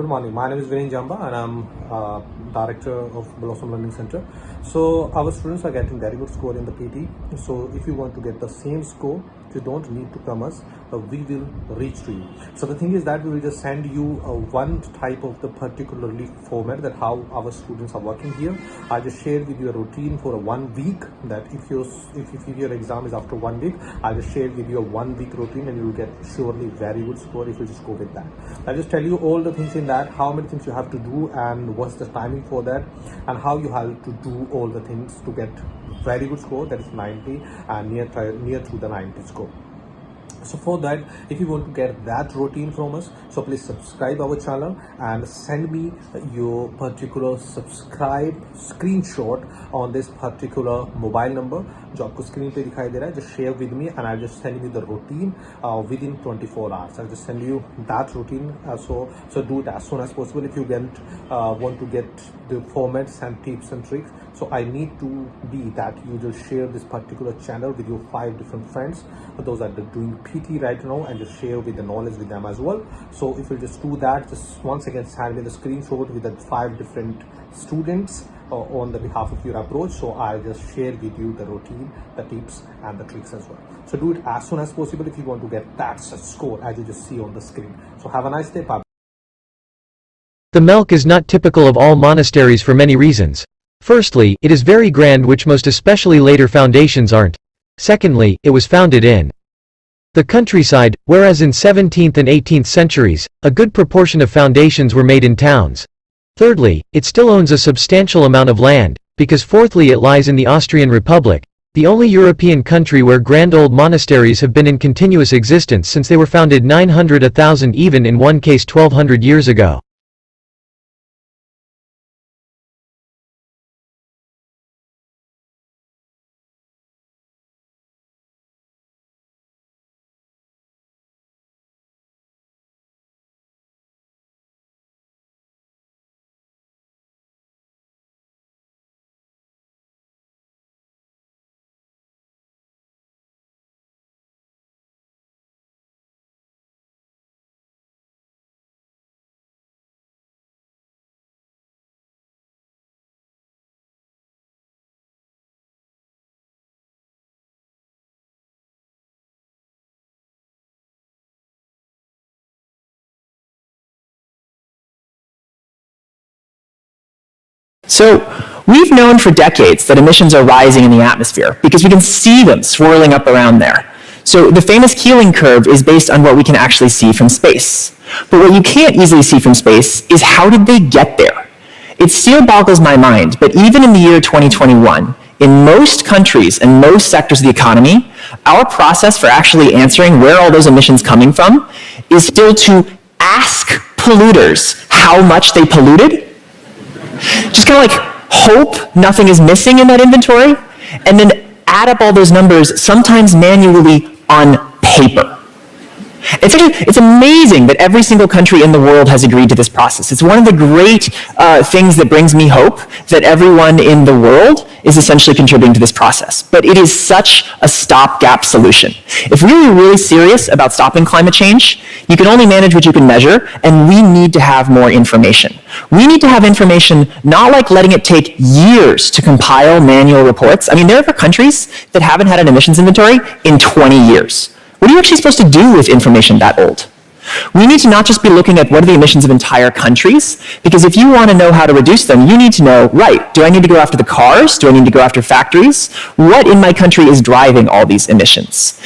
good morning. My name is Viren and I'm Director of Blossom Learning Center. So our students are getting very good score in the PT. So if you want to get the same score, you don't need to come us. We will reach to you. So the thing is that we will just send you one type of the particularly format that how our students are working here. I just share with you a routine for a 1 week, that if your exam is after 1 week, I just share with you a 1 week routine and you will get surely very good score if you just go with that. I'll just tell you all the things in that, how many things you have to do and what's the timing for that, and how you have to do all the things to get very good score, that is 90 and near to the 90 score. So for that, if you want to get that routine from us, so please subscribe our channel and send me your particular subscribe screenshot on this particular mobile number जो आपको screen पे दिखाई दे रहा है. Just share with me and I'll just send you the routine within 24 hours. I'll just send you that routine. So do it as soon as possible if you want to get the formats and tips and tricks. So I need to be that you just share this particular channel with your 5 different friends, those are doing PT right now, and just share with the knowledge with them as well. So if you just do that, just once again send me the screenshot with the 5 different students on the behalf of your approach. So I'll just share with you the routine, the tips and the tricks as well. So do it as soon as possible if you want to get that score as you just see on the screen. So have a nice day. Bye. The milk is not typical of all monasteries for many reasons. Firstly, it is very grand, which most especially later foundations aren't. Secondly, it was founded in the countryside, whereas in 17th and 18th centuries, a good proportion of foundations were made in towns. Thirdly, it still owns a substantial amount of land, because fourthly it lies in the Austrian Republic, the only European country where grand old monasteries have been in continuous existence since they were founded 900, 1000, even in one case 1200 years ago. So we've known for decades that emissions are rising in the atmosphere because we can see them swirling up around there. So the famous Keeling curve is based on what we can actually see from space. But what you can't easily see from space is how did they get there? It still boggles my mind, but even in the year 2021, in most countries and most sectors of the economy, our process for actually answering where all those emissions coming from is still to ask polluters how much they polluted, just kind of like hope nothing is missing in that inventory, and then add up all those numbers, sometimes manually on paper. It's amazing that every single country in the world has agreed to this process. It's one of the great things that brings me hope, that everyone in the world is essentially contributing to this process. But it is such a stopgap solution. If we were really serious about stopping climate change, you can only manage what you can measure, and we need to have more information. We need to have information, not like letting it take years to compile manual reports. I mean, there are countries that haven't had an emissions inventory in 20 years. What are you actually supposed to do with information that old? We need to not just be looking at what are the emissions of entire countries, because if you want to know how to reduce them, you need to know, right, do I need to go after the cars? Do I need to go after factories? What in my country is driving all these emissions?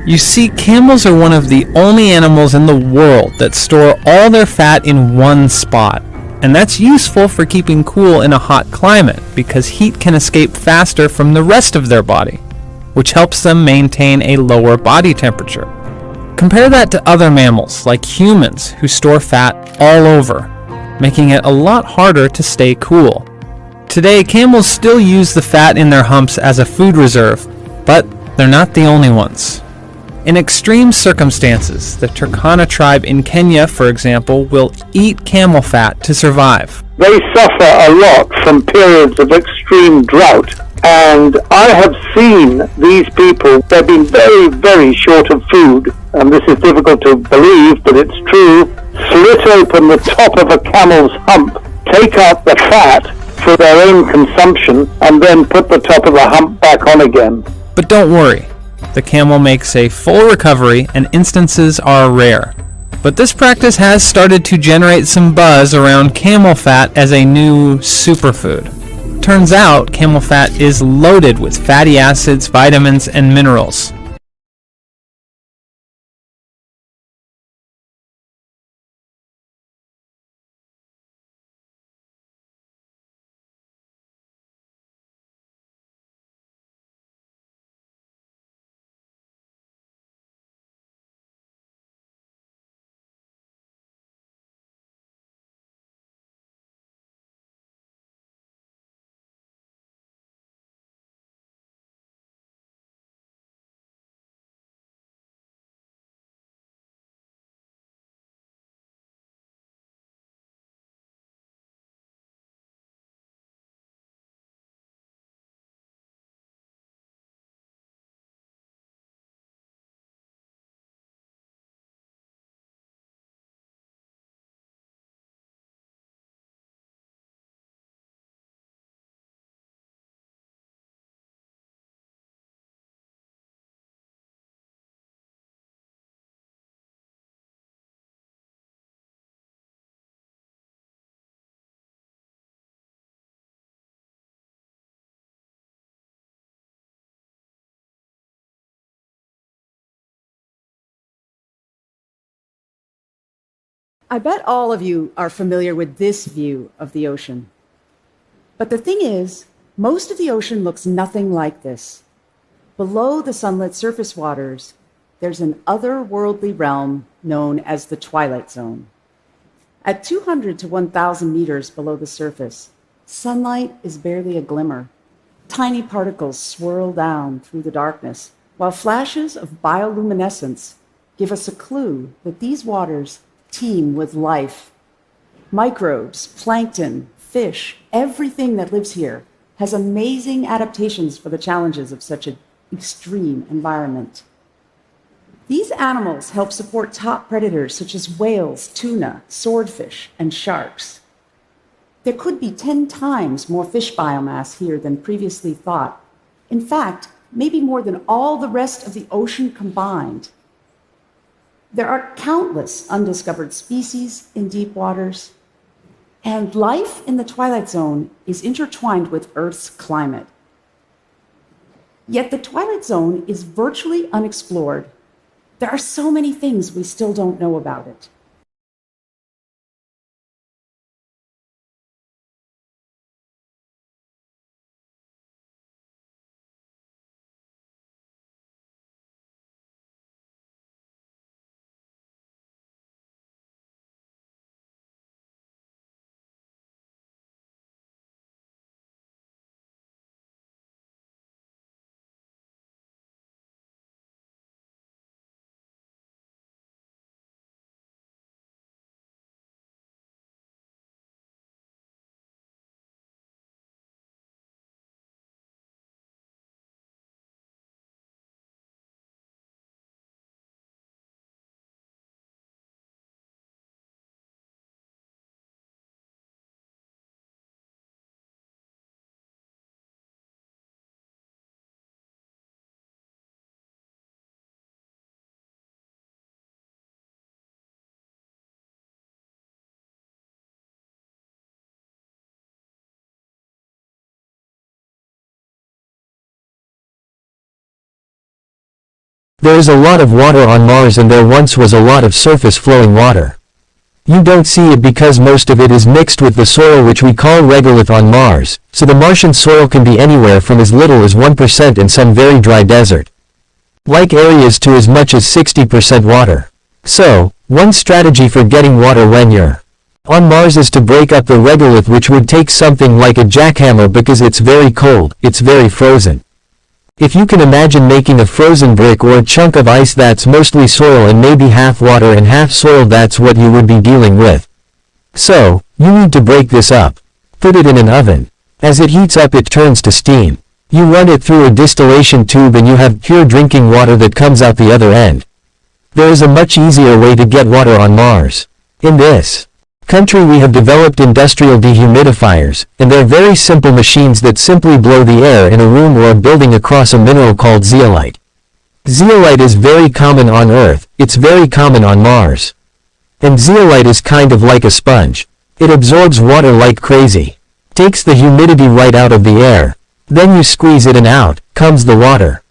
You see, camels are one of the only animals in the world that store all their fat in one spot. And that's useful for keeping cool in a hot climate because heat can escape faster from the rest of their body, which helps them maintain a lower body temperature. Compare that to other mammals, like humans, who store fat all over, making it a lot harder to stay cool. Today, camels still use the fat in their humps as a food reserve, but they're not the only ones. In extreme circumstances, the Turkana tribe in Kenya, for example, will eat camel fat to survive. They suffer a lot from periods of extreme drought. And I have seen these people, they've been very, very short of food, and this is difficult to believe, but it's true, slit open the top of a camel's hump, take out the fat for their own consumption, and then put the top of the hump back on again. But don't worry, the camel makes a full recovery and instances are rare. But this practice has started to generate some buzz around camel fat as a new superfood. Turns out, camel fat is loaded with fatty acids, vitamins, and minerals. I bet all of you are familiar with this view of the ocean. But the thing is, most of the ocean looks nothing like this. Below the sunlit surface waters, there's an otherworldly realm known as the twilight zone. At 200 to 1,000 meters below the surface, sunlight is barely a glimmer. Tiny particles swirl down through the darkness, while flashes of bioluminescence give us a clue that these waters teem with life. Microbes, plankton, fish, everything that lives here has amazing adaptations for the challenges of such an extreme environment. These animals help support top predators such as whales, tuna, swordfish, and sharks. There could be 10 times more fish biomass here than previously thought. In fact, maybe more than all the rest of the ocean combined. There are countless undiscovered species in deep waters, and life in the twilight zone is intertwined with Earth's climate. Yet the twilight zone is virtually unexplored. There are so many things we still don't know about it. There is a lot of water on Mars and there once was a lot of surface flowing water. You don't see it because most of it is mixed with the soil which we call regolith on Mars, so the Martian soil can be anywhere from as little as 1% in some very dry desert, like areas to as much as 60% water. So, one strategy for getting water when you're on Mars is to break up the regolith, which would take something like a jackhammer because it's very cold, it's very frozen. If you can imagine making a frozen brick or a chunk of ice that's mostly soil and maybe half water and half soil, that's what you would be dealing with. So, you need to break this up. Put it in an oven. As it heats up it turns to steam. You run it through a distillation tube and you have pure drinking water that comes out the other end. There is a much easier way to get water on Mars. In this country we have developed industrial dehumidifiers, and they're very simple machines that simply blow the air in a room or a building across a mineral called zeolite. Zeolite is very common on Earth, it's very common on Mars. And zeolite is kind of like a sponge. It absorbs water like crazy. Takes the humidity right out of the air. Then you squeeze it and out comes the water.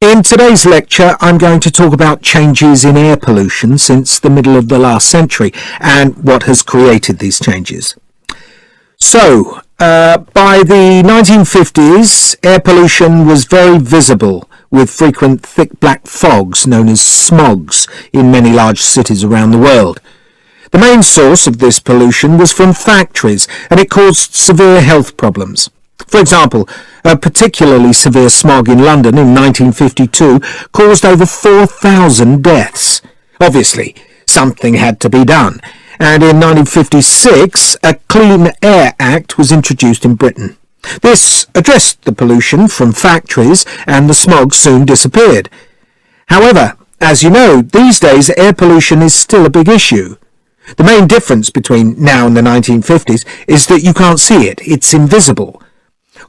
In today's lecture, I'm going to talk about changes in air pollution since the middle of the last century and what has created these changes. So, by the 1950s, air pollution was very visible with frequent thick black fogs known as smogs in many large cities around the world. The main source of this pollution was from factories and it caused severe health problems. For example, a particularly severe smog in London in 1952 caused over 4,000 deaths. Obviously, something had to be done, and in 1956 a Clean Air Act was introduced in Britain. This addressed the pollution from factories and the smog soon disappeared. However, as you know, these days air pollution is still a big issue. The main difference between now and the 1950s is that you can't see it, it's invisible.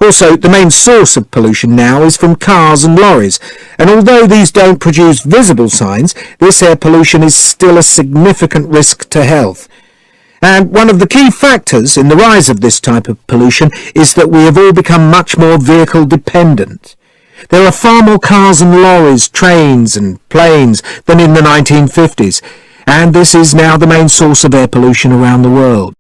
Also, the main source of pollution now is from cars and lorries, and although these don't produce visible signs, this air pollution is still a significant risk to health. And one of the key factors in the rise of this type of pollution is that we have all become much more vehicle dependent. There are far more cars and lorries, trains and planes than in the 1950s, and this is now the main source of air pollution around the world.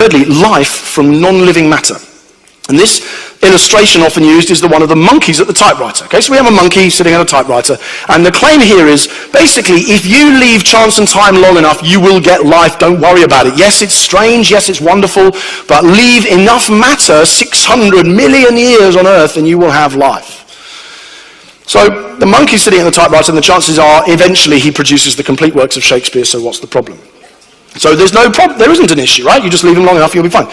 Thirdly, life from non-living matter. And this illustration often used is the one of the monkeys at the typewriter. Okay, so we have a monkey sitting at a typewriter, and the claim here is basically if you leave chance and time long enough, you will get life. Don't worry about it. Yes, it's strange. Yes, it's wonderful. But leave enough matter, 600 million years on Earth, and you will have life. So the monkey's sitting at the typewriter, and the chances are eventually he produces the complete works of Shakespeare, so what's the problem? So there's no problem, there isn't an issue, right? You just leave him long enough, you'll be fine.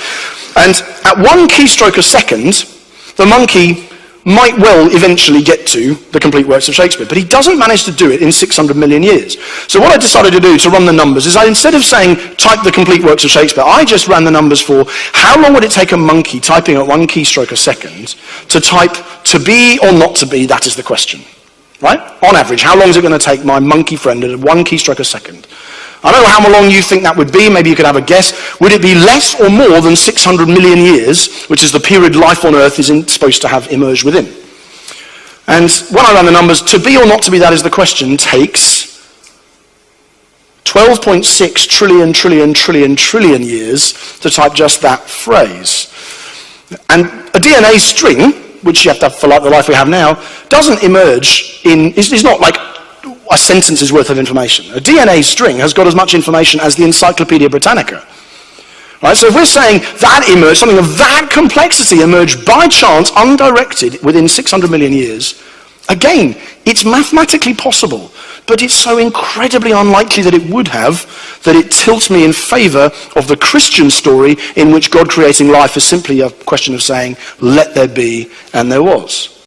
And at 1 keystroke a second, the monkey might well eventually get to the complete works of Shakespeare, but he doesn't manage to do it in 600 million years. So what I decided to do to run the numbers is instead of saying type the complete works of Shakespeare, I just ran the numbers for how long would it take a monkey typing at 1 keystroke a second to type to be or not to be, that is the question, right? On average, how long is it going to take my monkey friend at 1 keystroke a second? I don't know how long you think that would be. Maybe you could have a guess. Would it be less or more than 600 million years, which is the period life on Earth is supposed to have emerged within? And when I ran the numbers, to be or not to be, that is the question, takes 12.6 trillion years to type just that phrase. And a DNA string, which you have to have for like the life we have now, doesn't emerge it's not like a sentence's worth of information. A DNA string has got as much information as the Encyclopedia Britannica. Right? So if we're saying that emerged, something of that complexity emerged by chance, undirected, within 600 million years, again, it's mathematically possible, but it's so incredibly unlikely that it would have, that it tilts me in favor of the Christian story in which God creating life is simply a question of saying, let there be, and there was.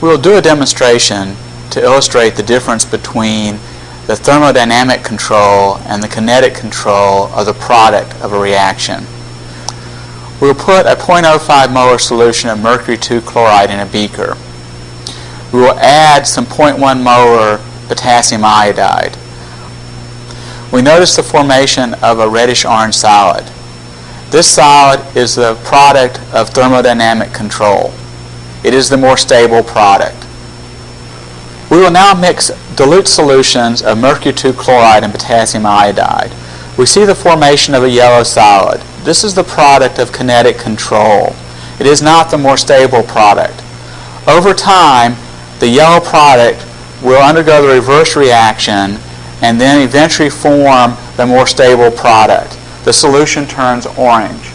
We'll do a demonstration to illustrate the difference between the thermodynamic control and the kinetic control of the product of a reaction. We'll put a 0.05 molar solution of mercury 2 chloride in a beaker. We will add some 0.1 molar potassium iodide. We notice the formation of a reddish-orange solid. This solid is the product of thermodynamic control. It is the more stable product. We will now mix dilute solutions of mercury 2 chloride and potassium iodide. We see the formation of a yellow solid. This is the product of kinetic control. It is not the more stable product. Over time, the yellow product will undergo the reverse reaction and then eventually form the more stable product. The solution turns orange.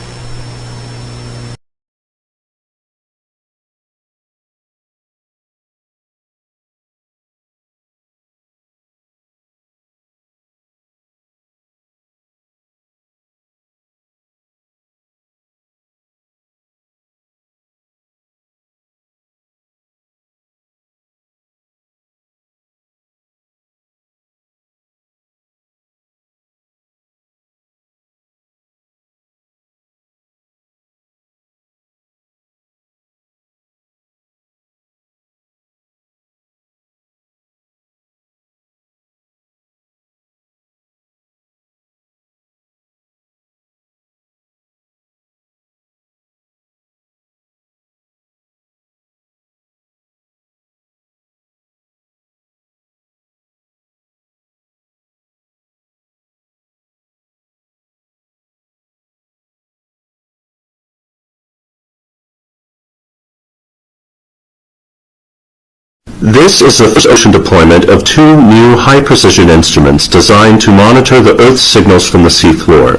This is the first ocean deployment of two new high-precision instruments designed to monitor the Earth's signals from the seafloor.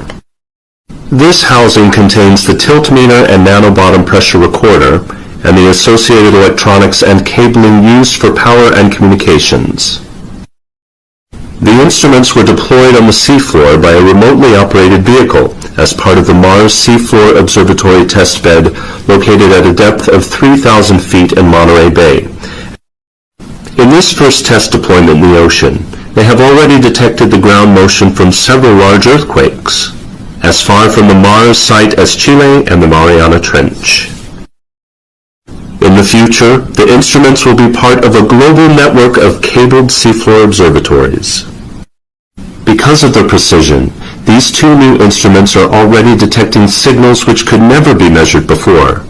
This housing contains the tiltmeter and nanobottom pressure recorder and the associated electronics and cabling used for power and communications. The instruments were deployed on the seafloor by a remotely operated vehicle as part of the Mars Seafloor Observatory testbed located at a depth of 3,000 feet in Monterey Bay. In this first test deployment in the ocean, they have already detected the ground motion from several large earthquakes, as far from the Mars site as Chile and the Mariana Trench. In the future, the instruments will be part of a global network of cabled seafloor observatories. Because of their precision, these two new instruments are already detecting signals which could never be measured before,